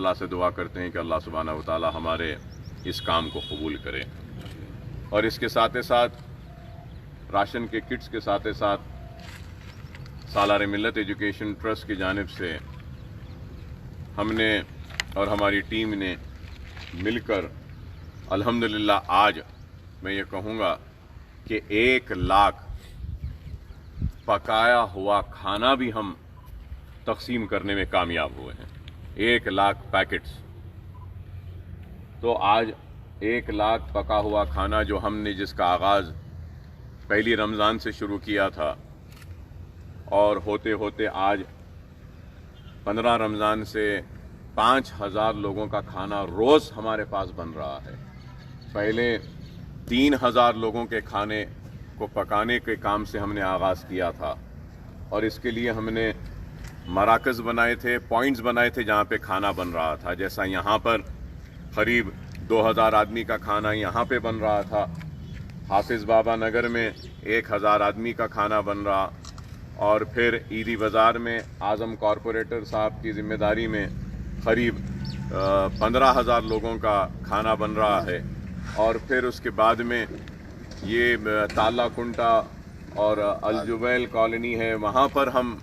अल्लाह से दुआ करते हैं कि अल्लाह सुब्हानहू व तआला हमारे इस काम को कबूल करे। और इसके साथ ही साथ राशन के किट्स के साथ ही साथ सालार मिल्लत एजुकेशन ट्रस्ट की जानिब से हमने और हमारी टीम ने मिलकर अल्हम्दुलिल्लाह आज मैं ये कहूँगा कि 1 लाख पकाया हुआ खाना भी हम तकसीम करने में कामयाब हुए हैं। 1 लाख पैकेट्स। तो आज 1 लाख पका हुआ खाना जो हमने जिसका आगाज़ पहली रमज़ान से शुरू किया था और होते होते आज 15 रमज़ान से 5000 लोगों का खाना रोज़ हमारे पास बन रहा है। पहले 3000 लोगों के खाने को पकाने के काम से हमने आगाज़ किया था और इसके लिए हमने मराकज़ बनाए थे, पॉइंट्स बनाए थे जहाँ पे खाना बन रहा था। जैसा यहाँ पर करीब 2000 आदमी का खाना यहाँ पे बन रहा था, हाफिज़ बाबा नगर में 1000 आदमी का खाना बन रहा, और फिर ईदी बाज़ार में आज़म कॉरपोरेटर साहब की ज़िम्मेदारी में करीब 15,000 लोगों का खाना बन रहा है। और फिर उसके बाद में ये ताला कुंटा और अलजुबैल कॉलोनी है, वहाँ पर हम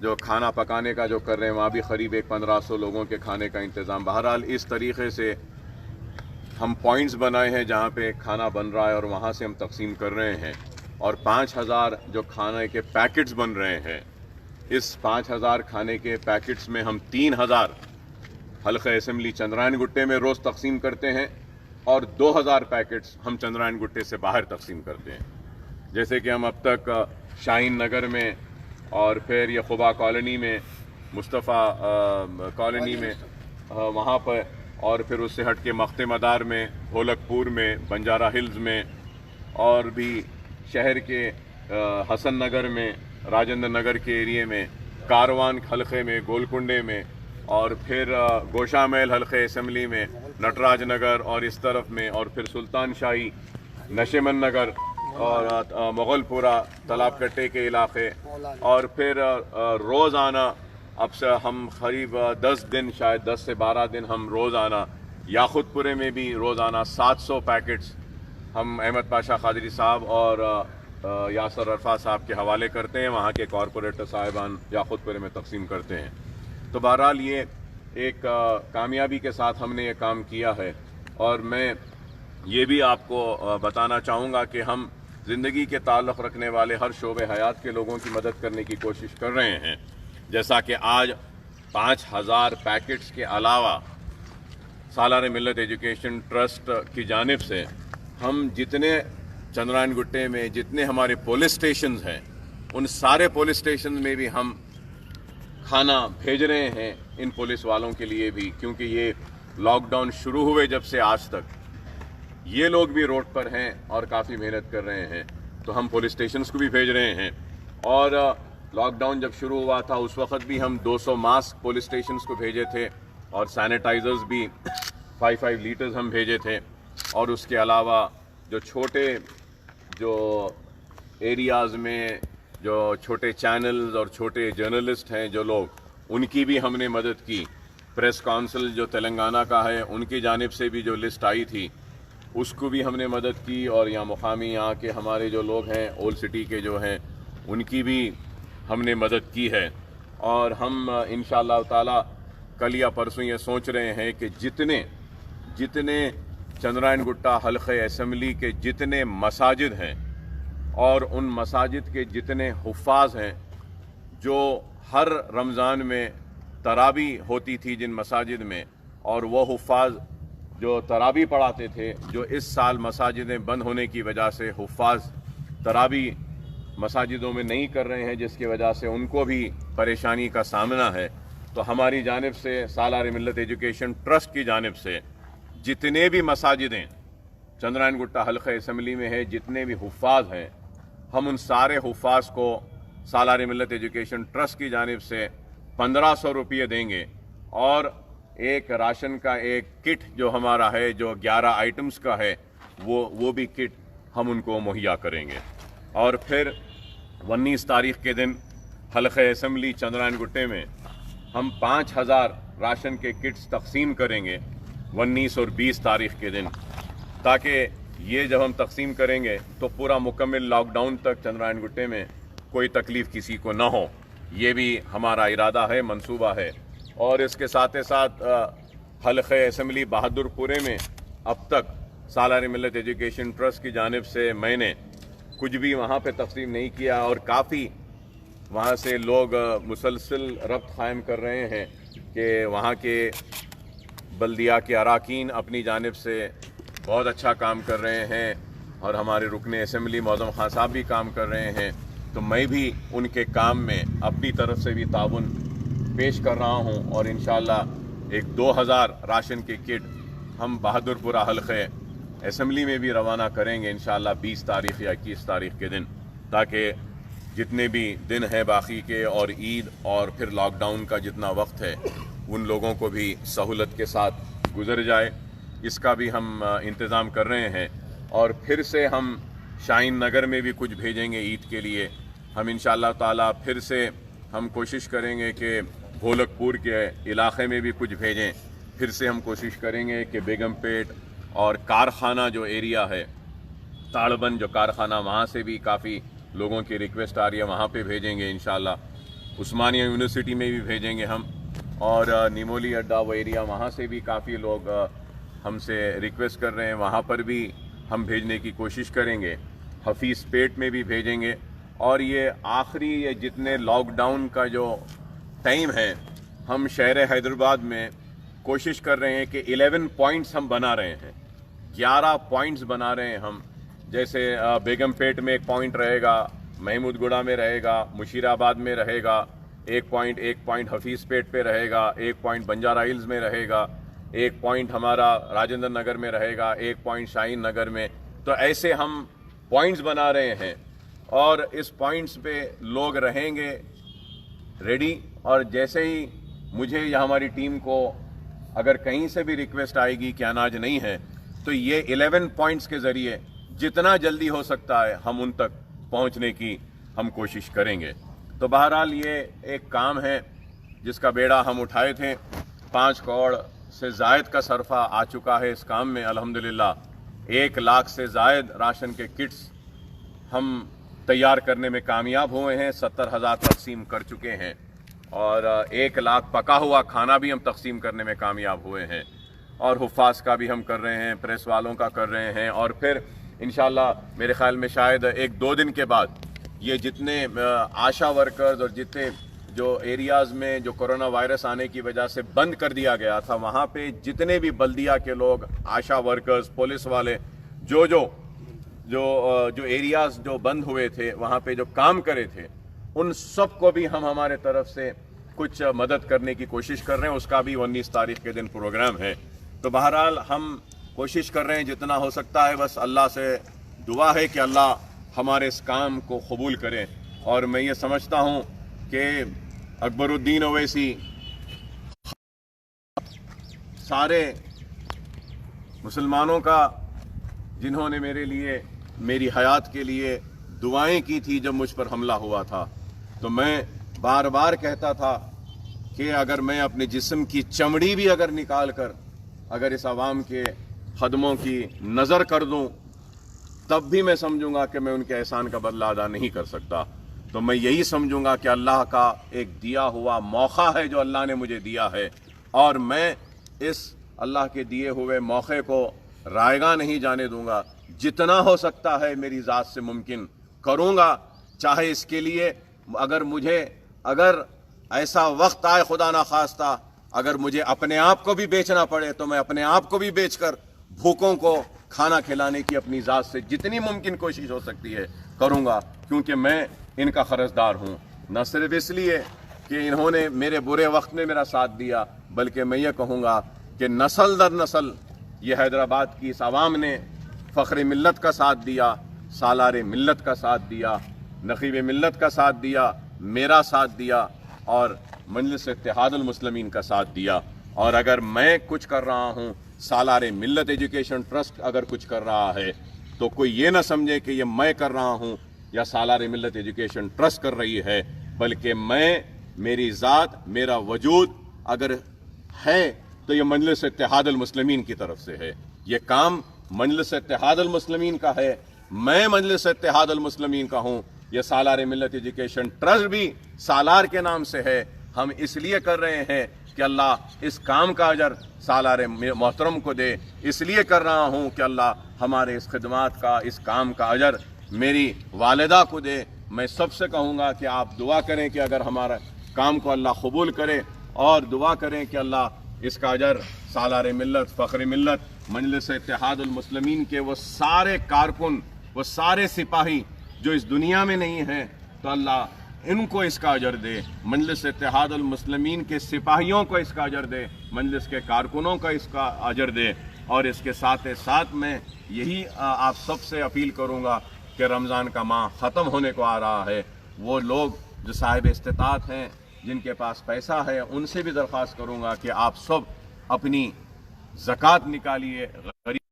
जो खाना पकाने का जो कर रहे हैं वहाँ भी करीब 1500 लोगों के खाने का इंतज़ाम। बहरहाल इस तरीक़े से हम पॉइंट्स बनाए हैं जहाँ पे खाना बन रहा है और वहाँ से हम तकसीम कर रहे हैं। और 5000 जो खाने के पैकेट्स बन रहे हैं, इस 5000 खाने के पैकेट्स में हम 3000 हल्क़े असेंबली चंद्रायन गुट्टे में रोज़ तकसीम करते हैं और 2000 पैकेट्स हम चंद्रायन गुट्टे से बाहर तकसीम करते हैं। जैसे कि हम अब तक शाहीन नगर में और फिर ये खुबा कॉलोनी में, मुस्तफ़ा कॉलोनी में वहाँ पर, और फिर उससे हट के मख्ते मदार में, ढोलकपुर में, बंजारा हिल्स में, और भी शहर के हसन नगर में, राजेंद्र नगर के एरिए में, कारवान हल्क़े में, गोलकुंडे में, और फिर गोशा महल हल्क़े असेंबली में, नटराज नगर और इस तरफ में, और फिर सुल्तान शाही, नशेमन नगर और मुगलपुरा, तालाब कट्टे के इलाके, और फिर रोज़ाना अब से हम करीब 10 दिन, शायद 10 से 12 दिन हम रोज़ाना याखुतपुरे में भी रोज़ाना 700 पैकेट्स हम अहमद पाशा कादरी साहब और यासर अरफा साहब के हवाले करते हैं, वहाँ के कॉरपोरेटर साहिबान याखुतपुरे में तकसीम करते हैं। तो बहरहाल ये एक कामयाबी के साथ हमने ये काम किया है। और मैं ये भी आपको बताना चाहूँगा कि हम ज़िंदगी के ताल्लुक़ रखने वाले हर शोबे हयात के लोगों की मदद करने की कोशिश कर रहे हैं। जैसा कि आज 5000 पैकेट्स के अलावा सालार मिल्लत एजुकेशन ट्रस्ट की जानिब से हम जितने चंद्रायन गुट्टे में जितने हमारे पुलिस स्टेशंस हैं, उन सारे पुलिस स्टेशन में भी हम खाना भेज रहे हैं इन पुलिस वालों के लिए भी, क्योंकि ये लॉकडाउन शुरू हुए जब से आज तक ये लोग भी रोड पर हैं और काफ़ी मेहनत कर रहे हैं। तो हम पुलिस स्टेशंस को भी भेज रहे हैं। और लॉकडाउन जब शुरू हुआ था उस वक़्त भी हम 200 मास्क पुलिस स्टेशंस को भेजे थे और सैनिटाइज़र्स भी 5 लीटर्स हम भेजे थे। और उसके अलावा जो छोटे जो एरियाज़ में जो छोटे चैनल्स और छोटे जर्नलिस्ट हैं जो लोग, उनकी भी हमने मदद की। प्रेस काउंसिल जो तेलंगाना का है उनकी जानिब से भी जो लिस्ट आई थी उसको भी हमने मदद की। और यहाँ मुकामी यहाँ के हमारे जो लोग हैं ओल्ड सिटी के जो हैं उनकी भी हमने मदद की है। और हम इंशाअल्लाह ताला कल या परसों ये सोच रहे हैं कि जितने चंद्रायन गुट्टा हल्क़े असेंबली के जितने मसाजिद हैं और उन मसाजिद के जितने हुफ़ाज़ हैं जो हर रमज़ान में तरावी होती थी जिन मसाजिद में, और वो हुफ़ाज़ जो तरावी पढ़ाते थे, जो इस साल मसाजिदें बंद होने की वजह से हुफ़ाज़ तरावी मसाजिदों में नहीं कर रहे हैं, जिसकी वजह से उनको भी परेशानी का सामना है। तो हमारी जानिब से सालार मिल्लत एजुकेशन ट्रस्ट की जानिब से जितने भी मसाजिदें चंद्रायन गुट्टा हल्क़े असेंबली में है, जितने भी हुफ़ाज़ हैं, हम उन सारे हुफ़ाज़ को सालार मिल्लत एजुकेशन ट्रस्ट की जानिब से 1500 रुपये देंगे। और एक राशन का एक किट जो हमारा है जो 11 आइटम्स का है वो भी किट हम उनको मुहैया करेंगे। और फिर 19 तारीख़ के दिन हल्क़े असेंबली चंद्रायन गुट्टे में हम 5000 राशन के किट्स तकसीम करेंगे 19 और 20 तारीख के दिन, ताकि ये जब हम तकसीम करेंगे तो पूरा मुकम्मल लॉकडाउन तक चंद्रायन गुट्टे में कोई तकलीफ़ किसी को ना हो। ये भी हमारा इरादा है, मंसूबा है। और इसके साथ साथ हल्क़े असम्बली बहादुरपुरे में अब तक सालार मिल्लत एजुकेशन ट्रस्ट की जानिब से मैंने कुछ भी वहाँ पे तकसीम नहीं किया, और काफ़ी वहाँ से लोग मुसलसल रब्त कायम कर रहे हैं कि वहाँ के बल्दिया के अराकीन अपनी जानिब से बहुत अच्छा काम कर रहे हैं और हमारे रुकने असम्बली मौज़म खान साहब भी काम कर रहे हैं। तो मैं भी उनके काम में अपनी तरफ से भी ताउन पेश कर रहा हूँ, और इंशाअल्लाह एक 2000 राशन के किट हम बहादुरपुरा हल्क़े असम्बली में भी रवाना करेंगे इंशाअल्लाह 20 तारीख़ या 21 तारीख़ के दिन, ताकि जितने भी दिन हैं बाकी के और ईद और फिर लॉकडाउन का जितना वक्त है उन लोगों को भी सहूलत के साथ गुजर जाए। इसका भी हम इंतज़ाम कर रहे हैं। और फिर से हम शाहीन नगर में भी कुछ भेजेंगे ईद के लिए। हम इंशाअल्लाह ताला फिर से हम कोशिश करेंगे कि भोलकपुर के इलाक़े में भी कुछ भेजें। फिर से हम कोशिश करेंगे कि बेगमपेट और कारखाना जो एरिया है, ताड़बन जो कारखाना, वहाँ से भी काफ़ी लोगों की रिक्वेस्ट आ रही है, वहाँ पे भेजेंगे इंशाअल्लाह। उस्मानिया यूनिवर्सिटी में भी भेजेंगे हम, और निमोली अड्डा वो एरिया, वहाँ से भी काफ़ी लोग हमसे रिक्वेस्ट कर रहे हैं, वहाँ पर भी हम भेजने की कोशिश करेंगे। हफीज़ पेट में भी भेजेंगे। और ये आखिरी ये जितने लॉकडाउन का जो टाइम है, हम शहर हैदराबाद में कोशिश कर रहे हैं कि 11 पॉइंट्स हम बना रहे हैं, 11 पॉइंट्स बना रहे हैं हम। जैसे बेगमपेट में एक पॉइंट रहेगा, महमूदगुड़ा में रहेगा, मुशीराबाद में रहेगा एक पॉइंट हफीज़ पेट पे रहेगा, एक पॉइंट बंजारा हिल्स में रहेगा, एक पॉइंट हमारा राजेंद्र नगर में रहेगा, एक पॉइंट शाहीन नगर में। तो ऐसे हम पॉइंट्स बना रहे हैं, और इस पॉइंट्स पे लोग रहेंगे रेडी। और जैसे ही मुझे या हमारी टीम को अगर कहीं से भी रिक्वेस्ट आएगी कि अनाज नहीं है, तो ये 11 पॉइंट्स के ज़रिए जितना जल्दी हो सकता है हम उन तक पहुंचने की हम कोशिश करेंगे। तो बहरहाल ये एक काम है जिसका बेड़ा हम उठाए थे। 5 करोड़ से ज़ायद का सरफा आ चुका है इस काम में अल्हम्दुलिल्लाह। 1 लाख से ज़ायद राशन के किट्स हम तैयार करने में कामयाब हुए हैं, 70,000 तकसीम कर चुके हैं, और 1 लाख पका हुआ खाना भी हम तकसीम करने में कामयाब हुए हैं। और हुफ़ाज़ का भी हम कर रहे हैं, प्रेस वालों का कर रहे हैं। और फिर इंशाअल्लाह मेरे ख़्याल में शायद 1-2 दिन के बाद ये जितने आशा वर्कर्स और जितने जो एरियाज़ में जो कोरोना वायरस आने की वजह से बंद कर दिया गया था, वहाँ पे जितने भी बल्दिया के लोग, आशा वर्कर्स, पुलिस वाले, जो एरियाज़ जो बंद हुए थे, वहाँ पे जो काम करे थे, उन सब को भी हम हमारे तरफ से कुछ मदद करने की कोशिश कर रहे हैं। उसका भी 19 तारीख के दिन प्रोग्राम है। तो बहरहाल हम कोशिश कर रहे हैं जितना हो सकता है। बस अल्लाह से दुआ है कि अल्लाह हमारे इस काम को कबूल करें। और मैं ये समझता हूँ कि अकबरुद्दीन ओवैसी सारे मुसलमानों का, जिन्होंने मेरे लिए, मेरी हयात के लिए दुआएं की थी जब मुझ पर हमला हुआ था, तो मैं बार बार कहता था कि अगर मैं अपने जिस्म की चमड़ी भी अगर निकाल कर अगर इस आवाम के खदमों की नज़र कर दूं, तब भी मैं समझूंगा कि मैं उनके एहसान का बदला अदा नहीं कर सकता। तो मैं यही समझूंगा कि अल्लाह का एक दिया हुआ मौका है जो अल्लाह ने मुझे दिया है, और मैं इस अल्लाह के दिए हुए मौके को रायगा नहीं जाने दूंगा। जितना हो सकता है मेरी ज़ात से मुमकिन करूंगा, चाहे इसके लिए अगर ऐसा वक्त आए, खुदा ना खास्ता, अगर मुझे अपने आप को भी बेचना पड़े तो मैं अपने आप को भी बेचकर भूखों को खाना खिलाने की अपनी ज़ात से जितनी मुमकिन कोशिश हो सकती है करूंगा, क्योंकि मैं इनका क़र्ज़दार हूँ। न सिर्फ इसलिए कि इन्होंने मेरे बुरे वक्त में मेरा साथ दिया, बल्कि मैं ये कहूँगा कि नस्ल दर नस्ल ये हैदराबाद की इस आवाम ने फ़ख्र मिल्लत का साथ दिया, सालार मिल्लत का साथ दिया, नक़ीब मिल्लत का साथ दिया, मेरा साथ दिया, और मजलिस इत्तेहादुल मुस्लिमीन का साथ दिया। और अगर मैं कुछ कर रहा हूँ, सालार मिल्लत एजुकेशन ट्रस्ट अगर कुछ कर रहा है, तो कोई ये ना समझे कि ये मैं कर रहा हूँ या सालार मिल्लत एजुकेशन ट्रस्ट कर रही है, बल्कि मैं, मेरी ज़ात, मेरा वजूद अगर ہے تو یہ مجلس اتحاد المسلمین کی طرف سے ہے. یہ کام مجلس اتحاد المسلمین کا ہے، میں مجلس اتحاد المسلمین کا ہوں. یہ سالار ملت ایجوکیشن ٹرسٹ بھی سالار کے نام سے ہے. ہم اس لیے کر رہے ہیں کہ اللہ اس کام کا اجر سالار محترم کو دے. اس لیے کر رہا ہوں کہ اللہ ہمارے اس خدمات کا، اس کام کا اجر میری والدہ کو دے. میں سب سے کہوں گا کہ آپ دعا کریں کہ اگر ہمارا کام کو اللہ قبول کرے، اور دعا کریں کہ اللہ اس کا اجر سالار ملت، فخر ملت، مجلس اتحاد المسلمین کے وہ سارے کارکن، وہ سارے سپاہی جو اس دنیا میں نہیں ہیں، تو اللہ ان کو اس کا اجر دے. مجلس اتحاد المسلمین کے سپاہیوں کو اس کا اجر دے، مجلس کے کارکنوں کا اس کا اجر دے. اور اس کے ساتھ ساتھ میں یہی آپ سب سے اپیل کروں گا کہ رمضان کا ماہ ختم ہونے کو آ رہا ہے. وہ لوگ جو صاحب استطاعت ہیں، جن کے پاس پیسہ ہے، ان سے بھی درخواست کروں گا کہ آپ سب اپنی زکوٰۃ نکالیے. غریب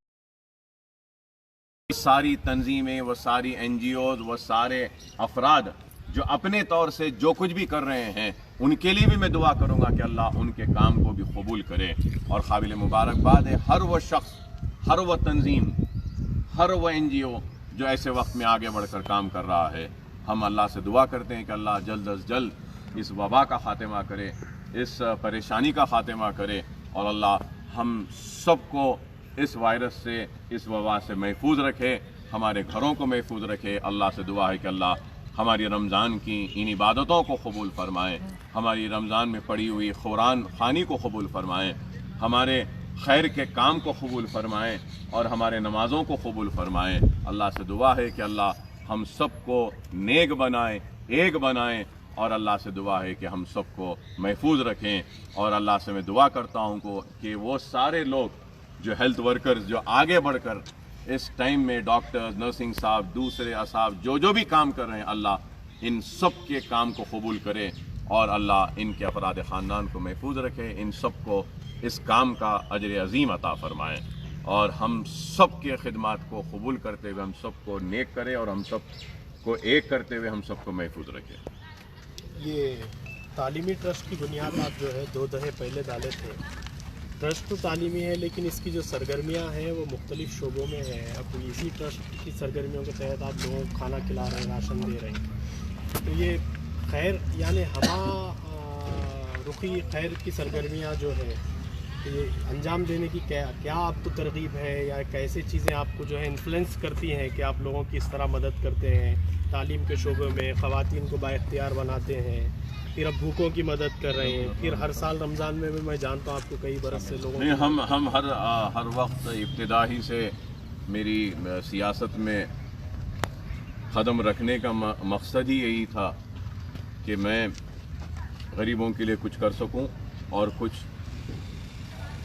ساری تنظیمیں، وہ ساری NGOs، وہ سارے افراد جو اپنے طور سے جو کچھ بھی کر رہے ہیں، ان کے لیے بھی میں دعا کروں گا کہ اللہ ان کے کام کو بھی قبول کرے. اور قابل مبارکباد ہے ہر وہ شخص، ہر وہ تنظیم، ہر وہ NGO جو ایسے وقت میں آگے بڑھ کر کام کر رہا ہے. ہم اللہ سے دعا کرتے ہیں کہ اللہ جلد از جلد اس وبا کا خاتمہ کرے، اس پریشانی کا خاتمہ کرے، اور اللہ ہم سب کو اس وائرس سے، اس وبا سے محفوظ رکھے، ہمارے گھروں کو محفوظ رکھے. اللہ سے دعا ہے کہ اللہ ہماری رمضان کی ان عبادتوں کو قبول فرمائیں، ہماری رمضان میں پڑی ہوئی قرآن خوانی کو قبول فرمائیں، ہمارے خیر کے کام کو قبول فرمائیں، اور ہمارے نمازوں کو قبول فرمائیں. اللہ سے دعا ہے کہ اللہ ہم سب کو نیک بنائیں، ایک بنائیں، اور اللہ سے دعا ہے کہ ہم سب کو محفوظ رکھیں. اور اللہ سے میں دعا کرتا ہوں کہ وہ سارے لوگ جو ہیلتھ ورکرز جو آگے بڑھ کر اس ٹائم میں ڈاکٹرز، نرسنگ صاحب، دوسرے اصحاب جو بھی کام کر رہے ہیں، اللہ ان سب کے کام کو قبول کرے، اور اللہ ان کے افراد خاندان کو محفوظ رکھے. ان سب کو اس کام کا اجر عظیم عطا فرمائیں، اور ہم سب کے خدمات کو قبول کرتے ہوئے ہم سب کو نیک کرے، اور ہم سب کو ایک کرتے ہوئے ہم سب کو محفوظ رکھے. یہ تعلیمی ٹرسٹ کی بنیاد آپ جو ہے 2 دہائیں پہلے ڈالے تھے. ٹرسٹ تو تعلیمی ہے، لیکن اس کی جو سرگرمیاں ہیں وہ مختلف شعبوں میں ہیں. اب اسی ٹرسٹ کی سرگرمیوں کے تحت آپ لوگوں کو کھانا کھلا رہے ہیں، راشن دے رہے ہیں. تو یہ خیر یعنی رخی خیر کی سرگرمیاں جو ہے یہ انجام دینے کی کیا آپ کو ترغیب ہے، یا کیسے چیزیں آپ کو جو ہے انفلوئنس کرتی ہیں کہ آپ لوگوں کی اس طرح مدد کرتے ہیں؟ تعلیم کے شعبے میں خواتین کو بااختیار بناتے ہیں، پھر اب بھوکوں کی مدد کر رہے ہیں، پھر ہر سال رمضان میں بھی میں جانتا ہوں آپ کو کئی برس سے لوگوں ہم ہر وقت ابتدا ہی سے میری سیاست میں قدم رکھنے کا مقصد ہی یہی تھا کہ میں غریبوں کے لیے کچھ کر سکوں، اور کچھ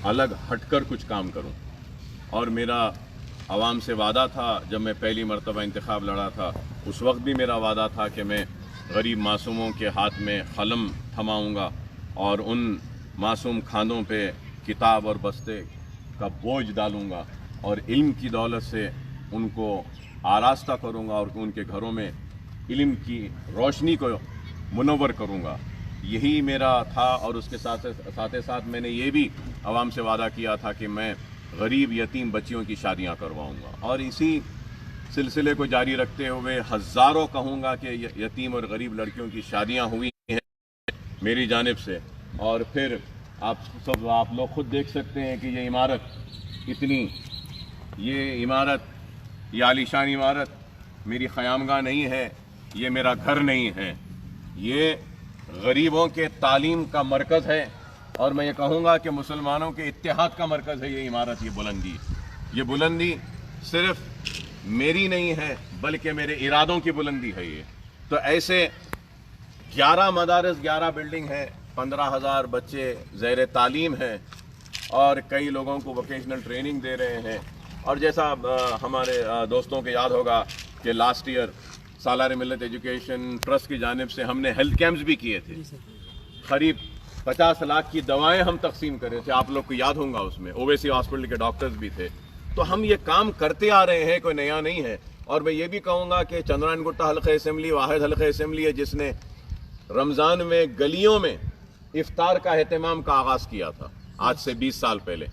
الگ ہٹ کر کچھ کام کروں. اور میرا عوام سے وعدہ تھا، جب میں پہلی مرتبہ انتخاب لڑا تھا اس وقت بھی میرا وعدہ تھا کہ میں غریب معصوموں کے ہاتھ میں قلم تھماؤں گا، اور ان معصوم کھاندوں پہ کتاب اور بستے کا بوجھ ڈالوں گا، اور علم کی دولت سے ان کو آراستہ کروں گا، اور ان کے گھروں میں علم کی روشنی کو منور کروں گا. یہی میرا تھا. اور اس کے ساتھ میں نے یہ بھی عوام سے وعدہ کیا تھا کہ میں غریب یتیم بچیوں کی شادیاں کرواؤں گا. اور اسی سلسلے کو جاری رکھتے ہوئے ہزاروں کہوں گا کہ یتیم اور غریب لڑکیوں کی شادیاں ہوئی ہیں میری جانب سے. اور پھر آپ لوگ خود دیکھ سکتے ہیں کہ یہ عمارت یہ عالیشان عمارت میری خیامگاہ نہیں ہے، یہ میرا گھر نہیں ہے، یہ غریبوں کے تعلیم کا مرکز ہے. اور میں یہ کہوں گا کہ مسلمانوں کے اتحاد کا مرکز ہے یہ عمارت. یہ بلندی صرف میری نہیں ہے بلکہ میرے ارادوں کی بلندی ہے. یہ تو ایسے 11 مدارس، 11 بلڈنگ ہے، 15,000 بچے زیر تعلیم ہیں، اور کئی لوگوں کو ووکیشنل ٹریننگ دے رہے ہیں. اور جیسا ہمارے دوستوں کو یاد ہوگا کہ لاسٹ ایئر سالار ملت ایجوکیشن ٹرسٹ کی جانب سے ہم نے ہیلتھ کیمپس بھی کیے تھے. قریب 50 لاکھ کی دوائیں ہم تقسیم کر رہے تھے. آپ لوگ کو یاد ہوگا اس میں اویسی ہاسپٹل کے ڈاکٹرز بھی تھے. تو ہم یہ کام کرتے آ رہے ہیں، کوئی نیا نہیں ہے. اور میں یہ بھی کہوں گا کہ چندرائن گٹا حلقہ اسمبلی واحد حلقہ اسمبلی ہے جس نے رمضان میں گلیوں میں افطار کا اہتمام کا آغاز کیا تھا. आज से 20 साल पहले।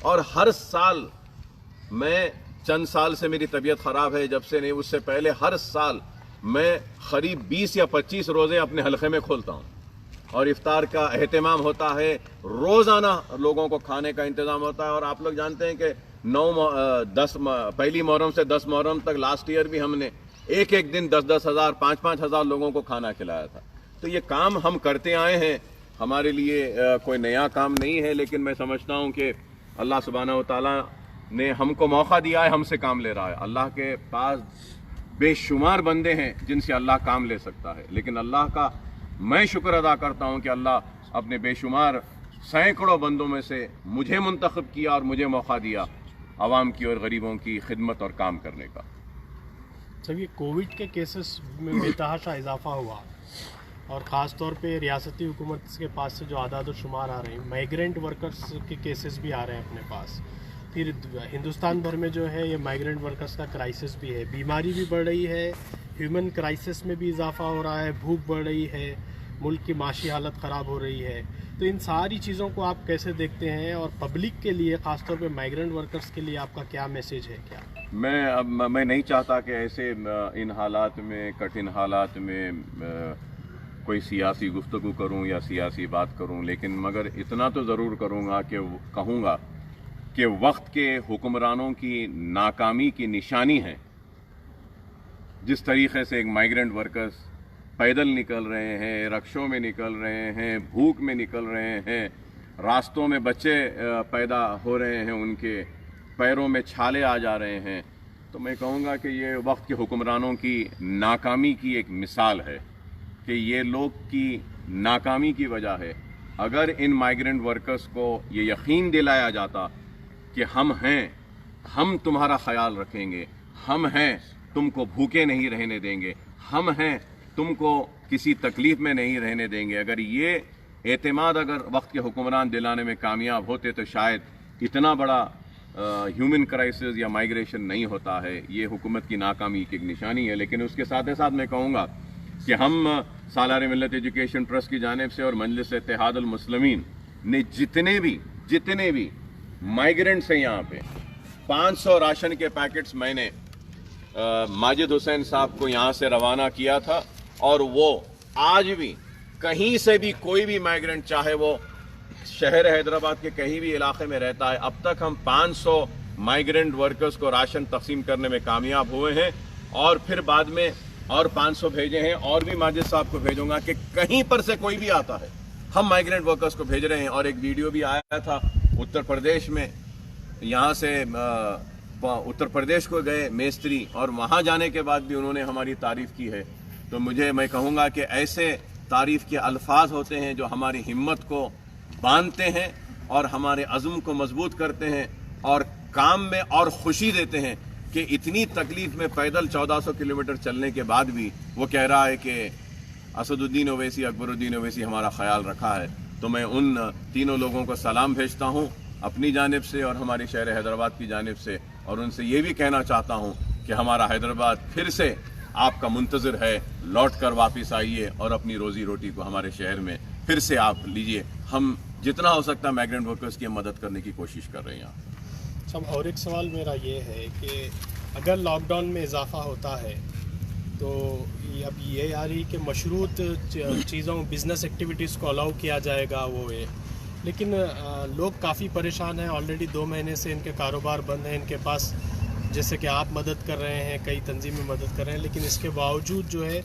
और हर साल, मैं चंद साल से मेरी तबीयत ख़राब है, जब से नहीं उससे पहले हर साल मैं करीब 20 या 25 रोज़े अपने हलक़े में खोलता हूँ और इफ्तार का अहतमाम होता है, रोज़ाना लोगों को खाने का इंतज़ाम होता है। और आप लोग जानते हैं कि पहली मुहर्रम से 10 मुहर्रम तक लास्ट ईयर भी हमने एक दिन 10-10 हज़ार 5-5 हज़ार लोगों को खाना खिलाया था। तो ये काम हम करते आए हैं, हमारे लिए कोई नया काम नहीं है, लेकिन मैं समझता हूँ कि अल्लाह सुब्हानहू व तआला ने हमको मौका दिया है, हमसे काम ले रहा है। अल्लाह के पास बेशुमार बंदे हैं जिनसे अल्लाह काम ले सकता है, लेकिन अल्लाह का मैं शुक्र अदा करता हूँ कि अल्लाह अपने बेशुमार सैकड़ों बंदों में से मुझे मुंतखब किया और मुझे मौका दिया आवाम की और गरीबों की खिदमत और काम करने का। जब ये कोविड के केसेस में बेतहाशा इजाफा हुआ और ख़ास तौर पे रियासती हुकूमत के पास से जो आदाद शुमार आ रहे हैं, माइग्रेंट वर्कर्स के केसेस भी आ रहे हैं अपने पास, फिर हिंदुस्तान भर में जो है ये माइग्रेंट वर्कर्स का क्राइसिस भी है, बीमारी भी बढ़ रही है, ह्यूमन क्राइसिस में भी इजाफा हो रहा है, भूख बढ़ रही है, मुल्क की माशी हालत ख़राब हो रही है। तो इन सारी चीज़ों को आप कैसे देखते हैं और पब्लिक के लिए, ख़ासतौर पे माइग्रेंट वर्कर्स के लिए आपका क्या मैसेज है? क्या मैं नहीं चाहता कि ऐसे इन हालात में, कठिन हालात में कोई सियासी गुफ्तगू करूं या सियासी बात करूं, लेकिन मगर इतना तो ज़रूर करूंगा कि कहूंगा कि वक्त के हुक्मरानों की नाकामी की निशानी है जिस तरीक़े से एक माइग्रेंट वर्कर्स पैदल निकल रहे हैं, रक्षों में निकल रहे हैं, भूख में निकल रहे हैं, रास्तों में बच्चे पैदा हो रहे हैं, उनके पैरों में छाले आ जा रहे हैं। तो मैं कहूँगा कि ये वक्त के हुक्मरानों की नाकामी की एक मिसाल है कि ये लोग की नाकामी की वजह है। अगर इन माइग्रेंट वर्कर्स को ये यकीन दिलाया जाता कि हम हैं, हम तुम्हारा ख्याल रखेंगे, हम हैं, तुमको भूखे नहीं रहने देंगे, हम हैं, तुमको किसी तकलीफ में नहीं रहने देंगे, अगर ये एतमाद अगर वक्त के हुक्मरान दिलाने में कामयाब होते तो शायद इतना बड़ा ह्यूमन क्राइसिस या माइग्रेशन नहीं होता है। ये हुकूमत की नाकामी की एक निशानी है। लेकिन उसके साथ ही साथ मैं कहूँगा कि हम सालार मिल्लत एजुकेशन ट्रस्ट की जानिब से और मजलिस इत्तेहादुल मुस्लिमीन ने जितने भी माइग्रेंट्स हैं यहाँ पे 500 राशन के पैकेट्स मैंने माजिद हुसैन साहब को यहाँ से रवाना किया था, और वो आज भी कहीं से भी कोई भी माइग्रेंट, चाहे वो शहर हैदराबाद के कहीं भी इलाके में रहता है, अब तक हम 500 माइग्रेंट वर्कर्स को राशन तकसीम करने में कामयाब हुए हैं। और फिर बाद में और 500 भेजे हैं, और भी माजिद साहब को भेजूंगा कि कहीं पर से कोई भी आता है हम माइग्रेंट वर्कर्स को भेज रहे हैं। और एक वीडियो भी आया था उत्तर प्रदेश में, यहाँ से उत्तर प्रदेश को गए मेस्त्री, और वहाँ जाने के बाद भी उन्होंने हमारी तारीफ़ की है। तो मैं कहूँगा कि ऐसे तारीफ़ के अल्फाज होते हैं जो हमारी हिम्मत को बांधते हैं और हमारे अज़्म को मजबूत करते हैं और काम में और खुशी देते हैं कि इतनी तकलीफ में पैदल 1400 किलोमीटर चलने के बाद भी वो कह रहा है कि असदुद्दीन ओवैसी, अकबरुद्दीन ओवैसी हमारा ख्याल रखा है। तो मैं उन तीनों लोगों को सलाम भेजता हूँ अपनी जानिब से और हमारे शहर हैदराबाद की जानिब से, और उनसे ये भी कहना चाहता हूँ कि हमारा हैदराबाद फिर से आपका मुंतज़िर है, लौट कर वापस आइए और अपनी रोज़ी रोटी को हमारे शहर में फिर से आप लीजिए। हम जितना हो सकता है माइग्रेंट वर्कर्स की मदद करने की कोशिश कर रहे हैं। अच्छा, और एक सवाल मेरा ये है कि अगर लॉकडाउन में इजाफा होता है तो अब ये आ रही कि मशरूत चीज़ों, बिज़नेस एक्टिविटीज़ को अलाउ किया जाएगा, वो है, लेकिन लोग काफ़ी परेशान हैं। ऑलरेडी 2 महीने से इनके कारोबार बंद हैं, इनके पास, जैसे कि आप मदद कर रहे हैं, कई तंजीमें मदद कर रहे हैं, लेकिन इसके बावजूद जो है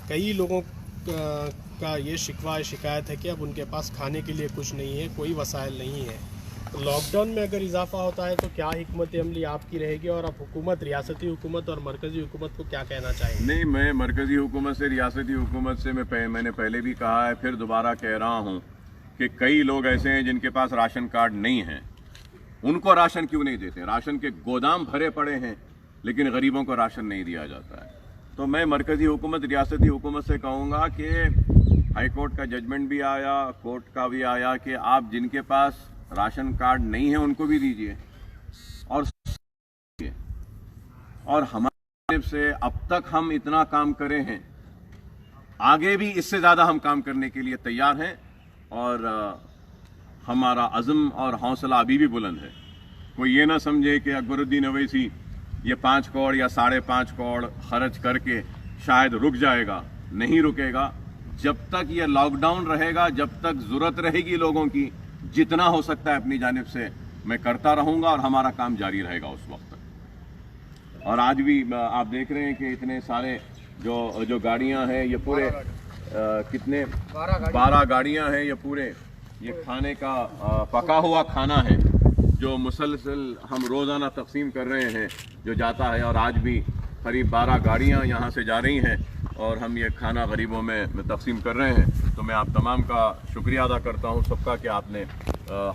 कई लोगों का ये शिकायत है कि अब उनके पास खाने के लिए कुछ नहीं है, कोई वसाइल नहीं है। तो लॉकडाउन में अगर इजाफा होता है तो क्या हिकमत अमली आपकी रहेगी, और आप हुकूमत, रियासती हुकूमत और मरकज़ी हुकूमत को क्या कहना चाहेंगे? नहीं, मैं मरकज़ी हुकूमत से, रियासती हुकूमत से मैंने पहले भी कहा है, फिर दोबारा कह रहा हूँ कि कई लोग ऐसे हैं जिनके पास राशन कार्ड नहीं है, उनको राशन क्यों नहीं देते? राशन के गोदाम भरे पड़े हैं लेकिन गरीबों को राशन नहीं दिया जाता है। तो मैं मरकज़ी हुकूमत, रियासती हुकूमत से कहूँगा कि हाई कोर्ट का जजमेंट भी आया, कोर्ट का भी आया कि आप जिनके पास राशन कार्ड नहीं है उनको भी दीजिए। और हमारे से अब तक हम इतना काम करे हैं, आगे भी इससे ज़्यादा हम काम करने के लिए तैयार हैं। और ہمارا عزم اور حوصلہ ابھی بھی بلند ہے. کوئی یہ نہ سمجھے کہ اکبر الدین اویسی یہ 5 کروڑ یا 5.5 کروڑ خرچ کر کے شاید رک جائے گا. نہیں رکے گا. جب تک یہ لاک ڈاؤن رہے گا، جب تک ضرورت رہے گی لوگوں کی، جتنا ہو سکتا ہے اپنی جانب سے میں کرتا رہوں گا اور ہمارا کام جاری رہے گا اس وقت تک. اور آج بھی آپ دیکھ رہے ہیں کہ اتنے سارے جو گاڑیاں ہیں، یہ پورے کتنے 12 گاڑیاں ہیں. یہ پورے یہ کھانے کا پکا ہوا کھانا ہے جو مسلسل ہم روزانہ تقسیم کر رہے ہیں جو جاتا ہے. اور آج بھی قریب 12 گاڑیاں یہاں سے جا رہی ہیں اور ہم یہ کھانا غریبوں میں تقسیم کر رہے ہیں. تو میں آپ تمام کا شکریہ ادا کرتا ہوں سب کا کہ آپ نے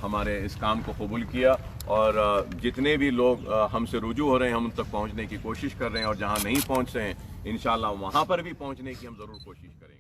ہمارے اس کام کو قبول کیا. اور جتنے بھی لوگ ہم سے رجوع ہو رہے ہیں ہم ان تک پہنچنے کی کوشش کر رہے ہیں، اور جہاں نہیں پہنچ رہے ہیں انشاءاللہ وہاں پر بھی پہنچنے کی ہم ضرور کوشش کریں گے.